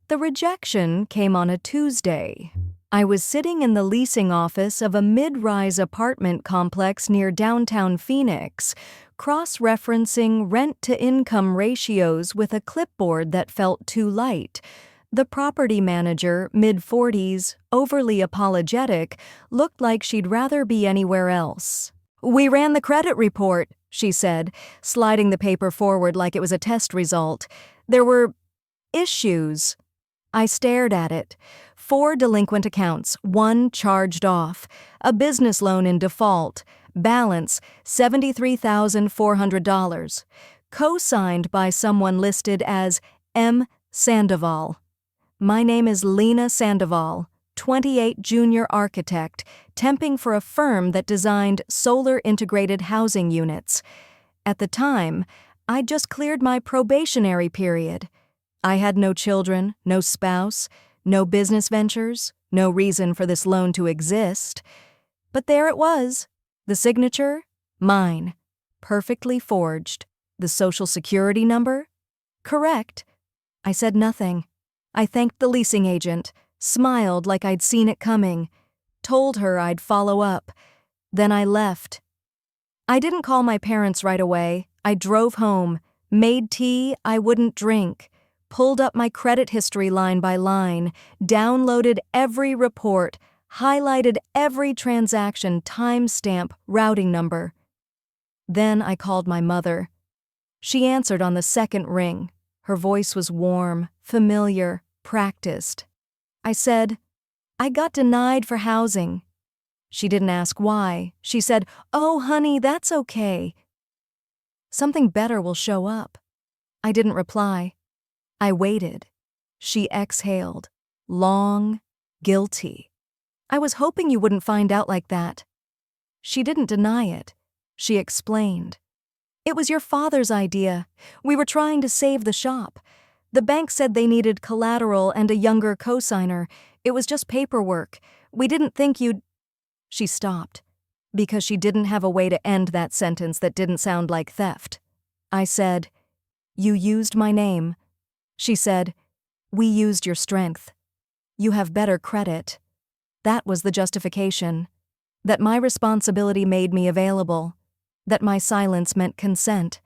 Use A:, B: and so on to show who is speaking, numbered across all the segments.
A: The rejection came on a Tuesday. I was sitting in the leasing office of a mid-rise apartment complex near downtown Phoenix, cross-referencing rent-to-income ratios with a clipboard that felt too light. The property manager, mid-40s, overly apologetic, looked like she'd rather be anywhere else. "We ran the credit report," she said, sliding the paper forward like it was a test result. "There were issues." I stared at it. 4 delinquent accounts, 1 charged off, a business loan in default, balance $73,400, co-signed by someone listed as M. Sandoval. My name is Lena Sandoval, 28 junior architect, temping for a firm that designed solar integrated housing units. At the time, I'd just cleared my probationary period. I had no children, no spouse, no business ventures, no reason for this loan to exist. But there it was. The signature? Mine. Perfectly forged. The social security number? Correct. I said nothing. I thanked the leasing agent, smiled like I'd seen it coming, told her I'd follow up. Then I left. I didn't call my parents right away. I drove home, made tea I wouldn't drink, pulled up my credit history line by line, downloaded every report, highlighted every transaction, timestamp, routing number. Then I called my mother. She answered on the second ring. Her voice was warm, familiar, practiced. I said, "I got denied for housing." She didn't ask why. She said, "Oh, honey, that's okay. Something better will show up." I didn't reply. I waited. She exhaled. Long, guilty. "I was hoping you wouldn't find out like that." She didn't deny it. She explained. "It was your father's idea. We were trying to save the shop. The bank said they needed collateral and a younger cosigner. It was just paperwork. We didn't think you'd—" She stopped, because she didn't have a way to end that sentence that didn't sound like theft. I said, "You used my name." She said, "We used your strength. You have better credit." That was the justification. That my responsibility made me available. That my silence meant consent.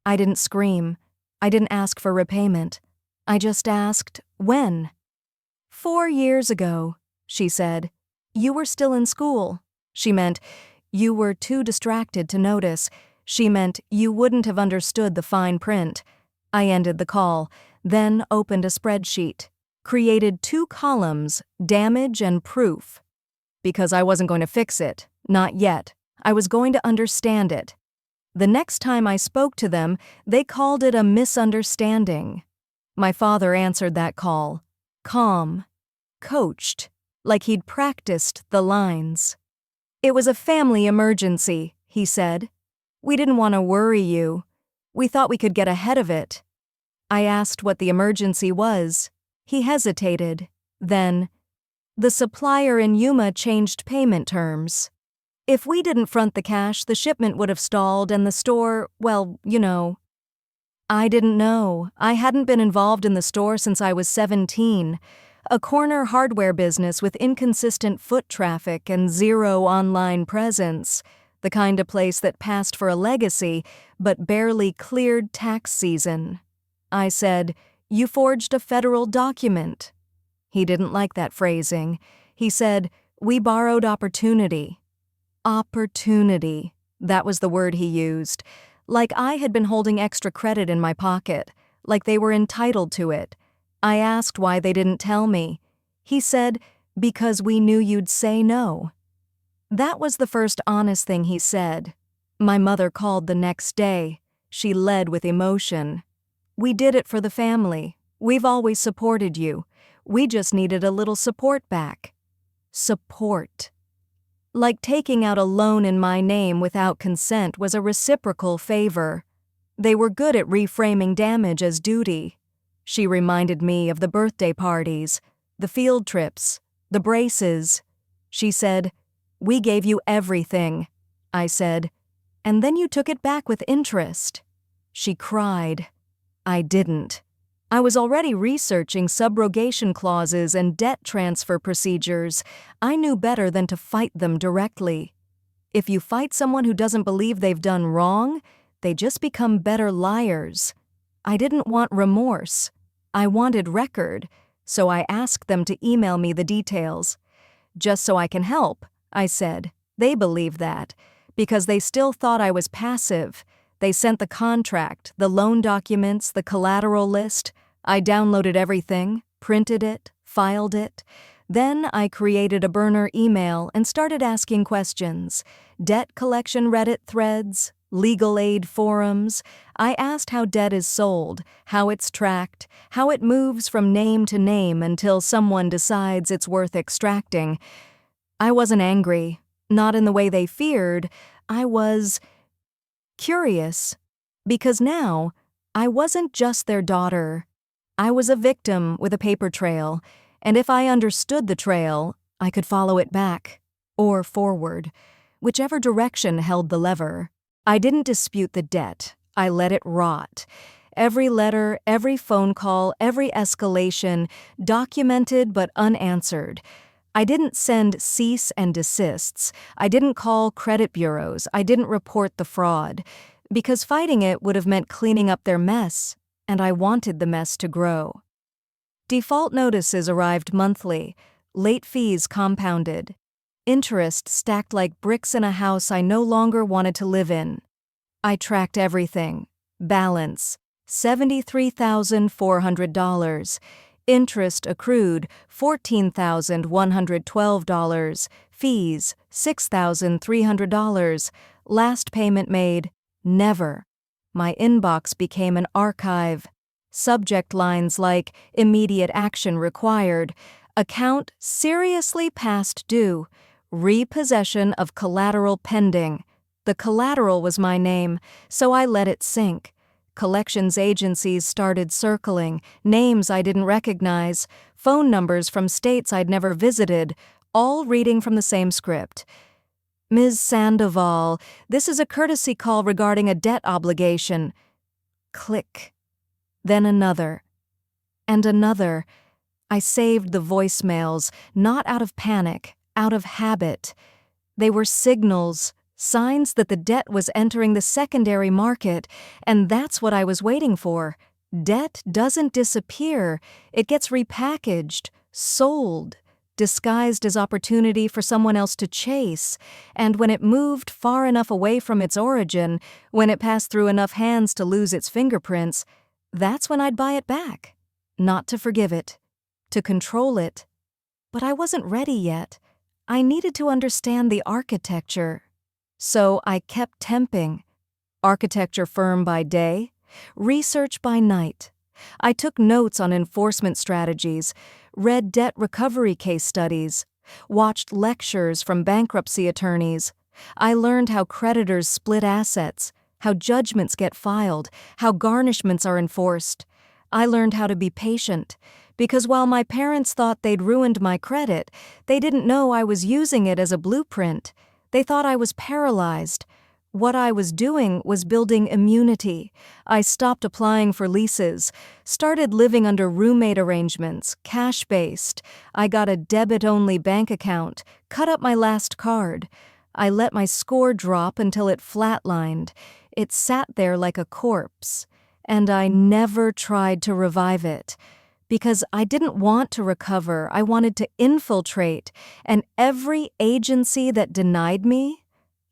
A: I didn't scream. I didn't ask for repayment. I just asked, when? 4 years ago, she said. You were still in school. She meant, you were too distracted to notice. She meant, you wouldn't have understood the fine print. I ended the call, then opened a spreadsheet. Created 2 columns, damage and proof. Because I wasn't going to fix it. Not yet. I was going to understand it. The next time I spoke to them, they called it a misunderstanding. My father answered that call. Calm. Coached. Like he'd practiced the lines. "It was a family emergency," he said. "We didn't want to worry you. We thought we could get ahead of it." I asked what the emergency was. He hesitated. Then, "The supplier in Yuma changed payment terms. If we didn't front the cash, the shipment would have stalled and the store, well, you know." I didn't know. I hadn't been involved in the store since I was 17. A corner hardware business with inconsistent foot traffic and 0 online presence. The kind of place that passed for a legacy, but barely cleared tax season. I said, "You forged a federal document." He didn't like that phrasing. He said, "We borrowed opportunity." Opportunity. That was the word he used. Like I had been holding extra credit in my pocket. Like they were entitled to it. I asked why they didn't tell me. He said, "Because we knew you'd say no." That was the first honest thing he said. My mother called the next day. She led with emotion. "We did it for the family. We've always supported you. We just needed a little support back." Support. Like taking out a loan in my name without consent was a reciprocal favor. They were good at reframing damage as duty. She reminded me of the birthday parties, the field trips, the braces. She said, "We gave you everything." I said, "And then you took it back with interest." She cried. I didn't. I was already researching subrogation clauses and debt transfer procedures. I knew better than to fight them directly. If you fight someone who doesn't believe they've done wrong, they just become better liars. I didn't want remorse. I wanted record, so I asked them to email me the details. Just so I can help, I said. They believed that, because they still thought I was passive. They sent the contract, the loan documents, the collateral list. I downloaded everything, printed it, filed it. Then I created a burner email and started asking questions. Debt collection Reddit threads, legal aid forums. I asked how debt is sold, how it's tracked, how it moves from name to name until someone decides it's worth extracting. I wasn't angry, not in the way they feared. I was curious, because now I wasn't just their daughter. I was a victim with a paper trail, and if I understood the trail, I could follow it back, or forward, whichever direction held the lever. I didn't dispute the debt. I let it rot. Every letter, every phone call, every escalation, documented but unanswered. I didn't send cease and desists. I didn't call credit bureaus. I didn't report the fraud, because fighting it would have meant cleaning up their mess, and I wanted the mess to grow. Default notices arrived monthly, late fees compounded, interest stacked like bricks in a house I no longer wanted to live in. I tracked everything. Balance, $73,400. Interest accrued, $14,112. Fees, $6,300. Last payment made, never. My inbox became an archive. Subject lines like immediate action required, account seriously past due, repossession of collateral pending. The collateral was my name, so I let it sink. Collections agencies started circling, names I didn't recognize, phone numbers from states I'd never visited, all reading from the same script. Ms. Sandoval, this is a courtesy call regarding a debt obligation. Click. Then another. And another. I saved the voicemails, not out of panic, out of habit. They were signals, signs that the debt was entering the secondary market, and that's what I was waiting for. Debt doesn't disappear. It gets repackaged, sold, disguised as opportunity for someone else to chase, and when it moved far enough away from its origin, when it passed through enough hands to lose its fingerprints, that's when I'd buy it back. Not to forgive it, to control it. But I wasn't ready yet. I needed to understand the architecture. So I kept temping. Architecture firm by day, research by night. I took notes on enforcement strategies, read debt recovery case studies, watched lectures from bankruptcy attorneys. I learned how creditors split assets, how judgments get filed, how garnishments are enforced. I learned how to be patient, because while my parents thought they'd ruined my credit, they didn't know I was using it as a blueprint. They thought I was paralyzed. What I was doing was building immunity. I stopped applying for leases, started living under roommate arrangements, cash-based. I got a debit-only bank account, cut up my last card. I let my score drop until it flatlined. It sat there like a corpse, and I never tried to revive it. Because I didn't want to recover, I wanted to infiltrate, and every agency that denied me,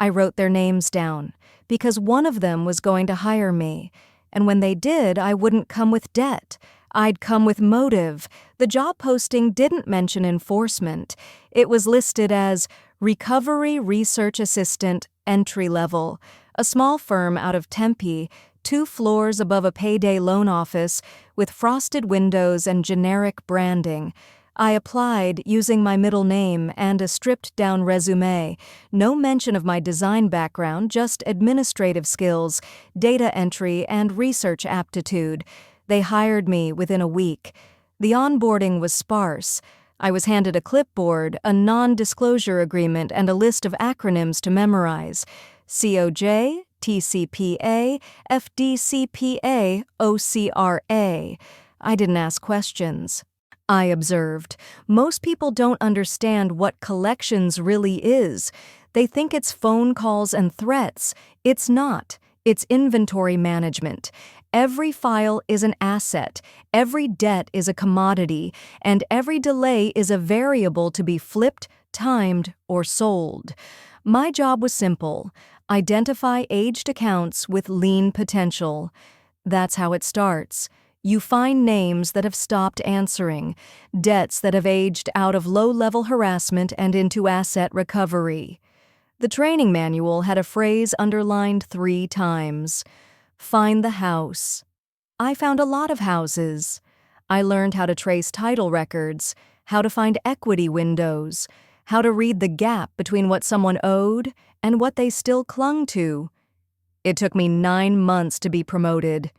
A: I wrote their names down, because one of them was going to hire me, and when they did, I wouldn't come with debt. I'd come with motive. The job posting didn't mention enforcement. It was listed as Recovery Research Assistant, entry level, a small firm out of Tempe, 2 floors above a payday loan office with frosted windows and generic branding. I applied using my middle name and a stripped-down resume. No mention of my design background, just administrative skills, data entry, and research aptitude. They hired me within a week. The onboarding was sparse. I was handed a clipboard, a non-disclosure agreement, and a list of acronyms to memorize. COJ, TCPA, FDCPA, OCRA. I didn't ask questions. I observed. Most people don't understand what collections really is. They think it's phone calls and threats. It's not. It's inventory management. Every file is an asset, every debt is a commodity, and every delay is a variable to be flipped, timed, or sold. My job was simple: identify aged accounts with lien potential. That's how it starts. You find names that have stopped answering, debts that have aged out of low-level harassment and into asset recovery. The training manual had a phrase underlined 3 times: find the house. I found a lot of houses. I learned how to trace title records, how to find equity windows, how to read the gap between what someone owed and what they still clung to. It took me 9 months to be promoted.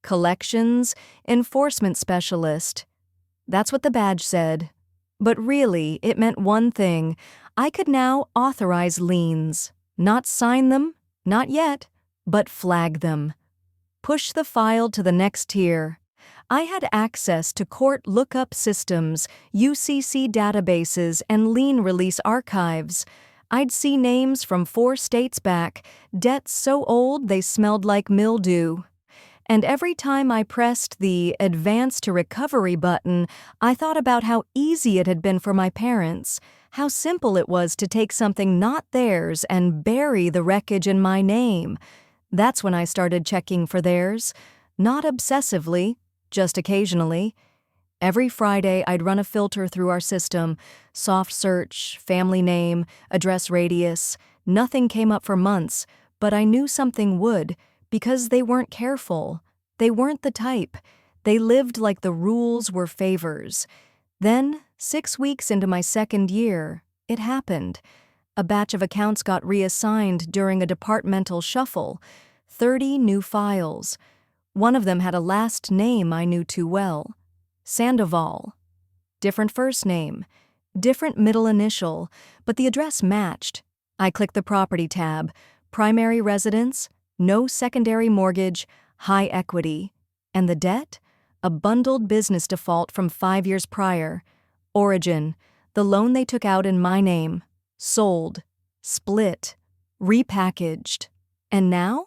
A: Collections Enforcement Specialist. That's what the badge said. But really, it meant one thing: I could now authorize liens. Not sign them, not yet, but flag them. Push the file to the next tier. I had access to court lookup systems, UCC databases, and lien release archives. I'd see names from 4 states back, debts so old they smelled like mildew. And every time I pressed the Advance to Recovery button, I thought about how easy it had been for my parents, how simple it was to take something not theirs and bury the wreckage in my name. That's when I started checking for theirs. Not obsessively, just occasionally. Every Friday, I'd run a filter through our system: soft search, family name, address radius. Nothing came up for months, but I knew something would, because they weren't careful. They weren't the type. They lived like the rules were favors. Then, 6 weeks into my second year, it happened. A batch of accounts got reassigned during a departmental shuffle. 30 new files. One of them had a last name I knew too well: Sandoval. Different first name, different middle initial, but the address matched. I clicked the Property tab. Primary residence, no secondary mortgage, high equity. And the debt? A bundled business default from 5 years prior. Origin: the loan they took out in my name. Sold. Split. Repackaged. And now?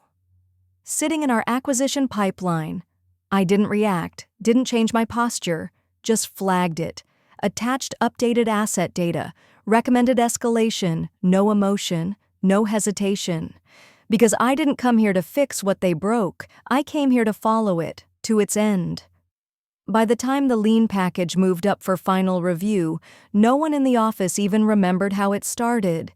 A: Sitting in our acquisition pipeline. I didn't react, didn't change my posture, just flagged it. Attached updated asset data, recommended escalation, no emotion, no hesitation. Because I didn't come here to fix what they broke, I came here to follow it, to its end. By the time the lien package moved up for final review, no one in the office even remembered how it started.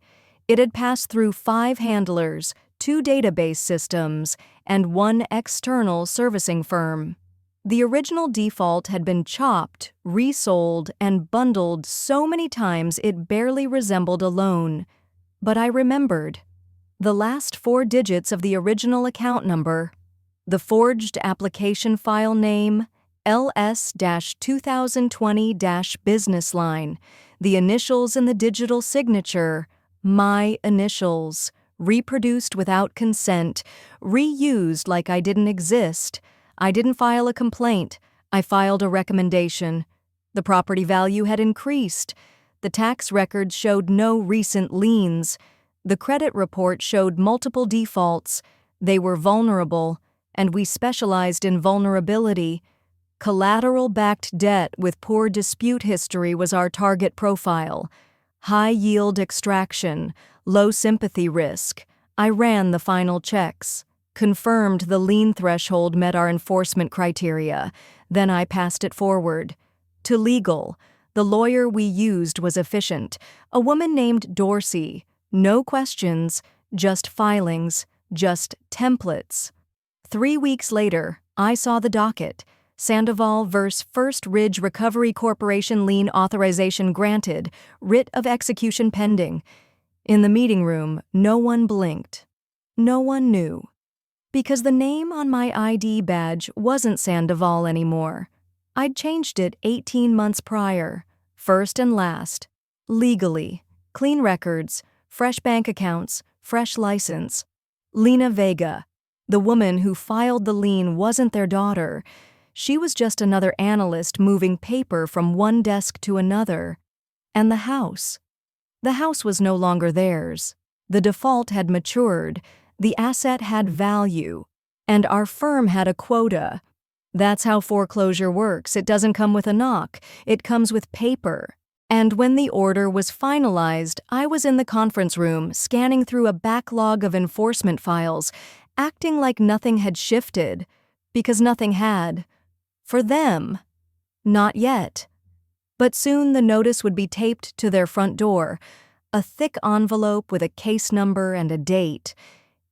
A: It had passed through 5 handlers, 2 database systems, and 1 external servicing firm. The original default had been chopped, resold, and bundled so many times it barely resembled a loan. But I remembered. The last 4 digits of the original account number, the forged application file name, LS-2020-business line, the initials in the digital signature, my initials, reproduced without consent, reused like I didn't exist. I didn't file a complaint. I filed a recommendation. The property value had increased. The tax records showed no recent liens. The credit report showed multiple defaults. They were vulnerable, and we specialized in vulnerability. Collateral-backed debt with poor dispute history was our target profile. High-yield extraction, low sympathy risk. I ran the final checks, confirmed the lien threshold met our enforcement criteria. Then I passed it forward. To legal. The lawyer we used was efficient, a woman named Dorsey. No questions, just filings, just templates. 3 weeks later, I saw the docket. Sandoval vs. First Ridge Recovery Corporation lien authorization granted, writ of execution pending. In the meeting room, no one blinked. No one knew. Because the name on my ID badge wasn't Sandoval anymore. I'd changed it 18 months prior, first and last. Legally. Clean records, fresh bank accounts, fresh license. Lena Vega. The woman who filed the lien wasn't their daughter. She was just another analyst moving paper from one desk to another. And the house? The house was no longer theirs. The default had matured, the asset had value, and our firm had a quota. That's how foreclosure works. It doesn't come with a knock, it comes with paper. And when the order was finalized, I was in the conference room, scanning through a backlog of enforcement files, acting like nothing had shifted, because nothing had. For them, not yet. But soon the notice would be taped to their front door, a thick envelope with a case number and a date.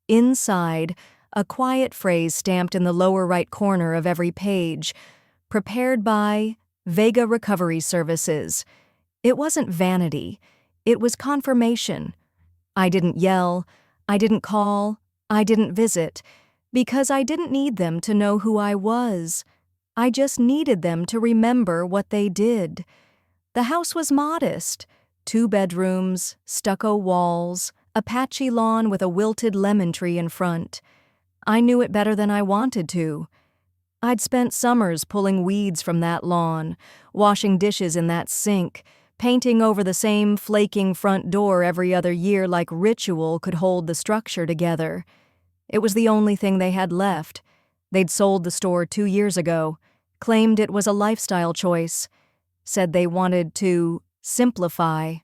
A: Inside, a quiet phrase stamped in the lower right corner of every page, prepared by Vega Recovery Services. It wasn't vanity, it was confirmation. I didn't yell, I didn't call, I didn't visit, because I didn't need them to know who I was. I just needed them to remember what they did. The house was modest. 2 bedrooms, stucco walls, a patchy lawn with a wilted lemon tree in front. I knew it better than I wanted to. I'd spent summers pulling weeds from that lawn, washing dishes in that sink, painting over the same flaking front door every other year like ritual could hold the structure together. It was the only thing they had left. They'd sold the store 2 years ago, claimed it was a lifestyle choice, said they wanted to simplify.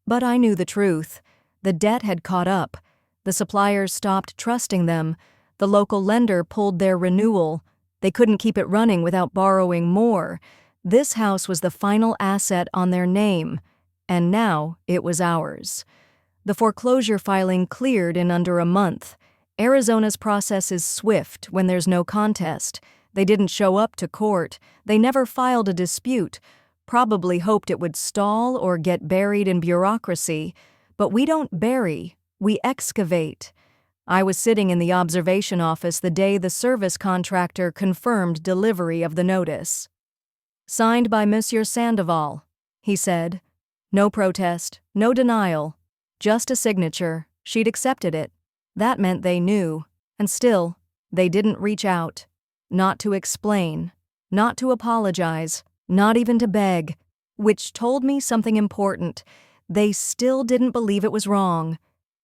A: But I knew the truth. The debt had caught up. The suppliers stopped trusting them. The local lender pulled their renewal. They couldn't keep it running without borrowing more. This house was the final asset on their name, and now it was ours. The foreclosure filing cleared in under a month. Arizona's process is swift when there's no contest. They didn't show up to court. They never filed a dispute. Probably hoped it would stall or get buried in bureaucracy. But we don't bury, we excavate. I was sitting in the observation office the day the service contractor confirmed delivery of the notice. "Signed by Monsieur Sandoval," he said. No protest, no denial, just a signature. She'd accepted it. That meant they knew. And still, they didn't reach out. Not to explain, not to apologize, not even to beg, which told me something important. They still didn't believe it was wrong.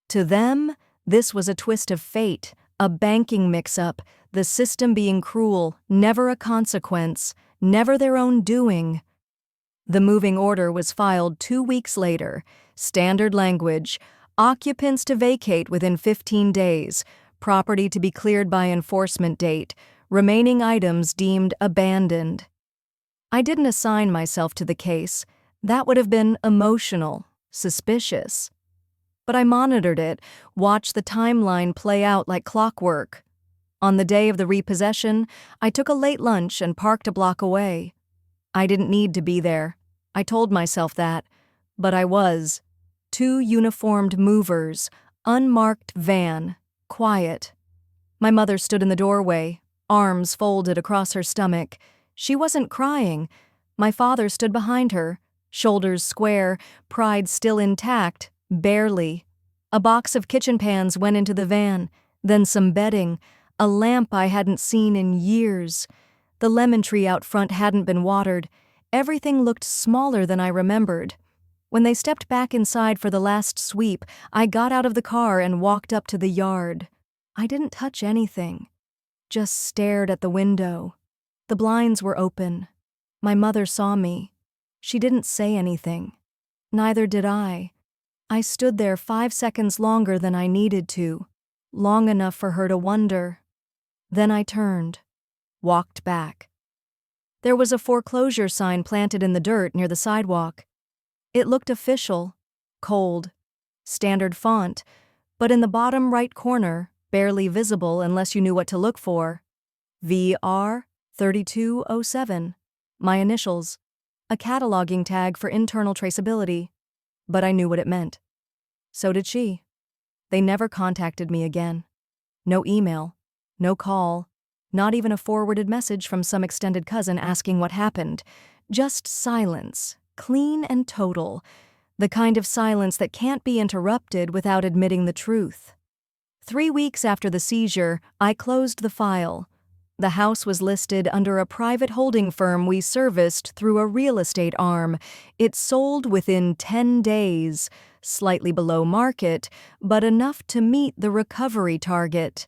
A: To them, this was a twist of fate, a banking mix-up, the system being cruel, never a consequence, never their own doing. The moving order was filed 2 weeks later. Standard language: occupants to vacate within 15 days, property to be cleared by enforcement date, remaining items deemed abandoned. I didn't assign myself to the case. That would have been emotional, suspicious. But I monitored it, watched the timeline play out like clockwork. On the day of the repossession, I took a late lunch and parked a block away. I didn't need to be there. I told myself that. But I was. 2 uniformed movers, unmarked van, quiet. My mother stood in the doorway, arms folded across her stomach. She wasn't crying. My father stood behind her, shoulders square, pride still intact, barely. A box of kitchen pans went into the van, then some bedding, a lamp I hadn't seen in years. The lemon tree out front hadn't been watered. Everything looked smaller than I remembered. When they stepped back inside for the last sweep, I got out of the car and walked up to the yard. I didn't touch anything, just stared at the window. The blinds were open. My mother saw me. She didn't say anything. Neither did I. I stood there 5 seconds longer than I needed to, long enough for her to wonder. Then I turned, walked back. There was a foreclosure sign planted in the dirt near the sidewalk. It looked official, cold, standard font, but in the bottom right corner, barely visible unless you knew what to look for, VR 3207, my initials, a cataloging tag for internal traceability. But I knew what it meant. So did she. They never contacted me again. No email, no call, not even a forwarded message from some extended cousin asking what happened. Just silence, clean and total, the kind of silence that can't be interrupted without admitting the truth. 3 weeks after the seizure, I closed the file. The house was listed under a private holding firm we serviced through a real estate arm. It sold within 10 days, slightly below market, but enough to meet the recovery target.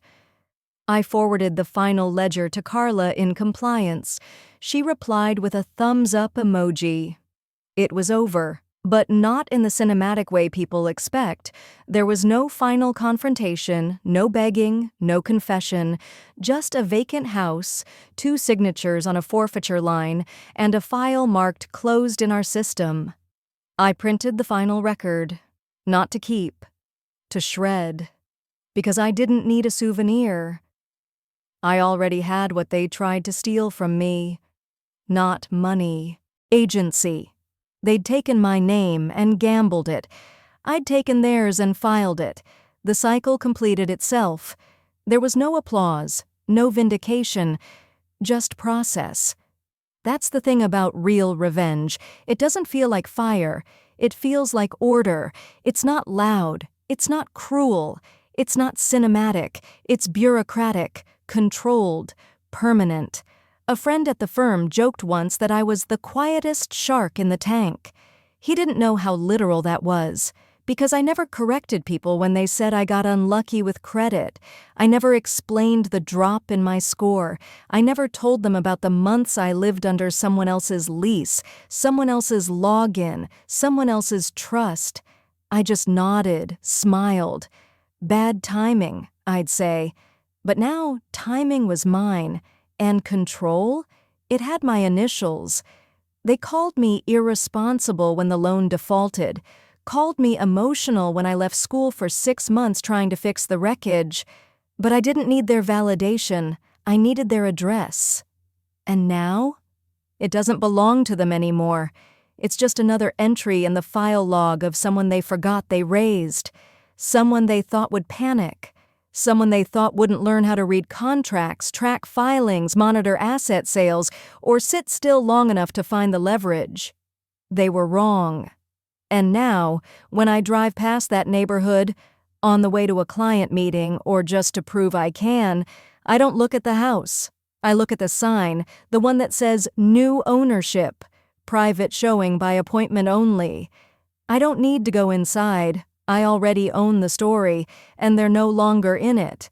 A: I forwarded the final ledger to Carla in compliance. She replied with a thumbs-up emoji. It was over, but not in the cinematic way people expect. There was no final confrontation, no begging, no confession, just a vacant house, 2 signatures on a forfeiture line, and a file marked closed in our system. I printed the final record, not to keep, to shred, because I didn't need a souvenir. I already had what they tried to steal from me. Not money. Agency. They'd taken my name and gambled it. I'd taken theirs and filed it. The cycle completed itself. There was no applause, no vindication, just process. That's the thing about real revenge. It doesn't feel like fire. It feels like order. It's not loud. It's not cruel. It's not cinematic. It's bureaucratic, controlled, permanent. A friend at the firm joked once that I was the quietest shark in the tank. He didn't know how literal that was, because I never corrected people when they said I got unlucky with credit. I never explained the drop in my score. I never told them about the months I lived under someone else's lease, someone else's login, someone else's trust. I just nodded, smiled. Bad timing, I'd say. But now timing was mine, and control? It had my initials. They called me irresponsible when the loan defaulted, called me emotional when I left school for 6 months trying to fix the wreckage. But I didn't need their validation. I needed their address. And now? It doesn't belong to them anymore. It's just another entry in the file log of someone they forgot they raised, someone they thought would panic, someone they thought wouldn't learn how to read contracts, track filings, monitor asset sales, or sit still long enough to find the leverage. They were wrong. And now, when I drive past that neighborhood, on the way to a client meeting or just to prove I can, I don't look at the house. I look at the sign, the one that says new ownership, private showing by appointment only. I don't need to go inside. I already own the story, and they're no longer in it.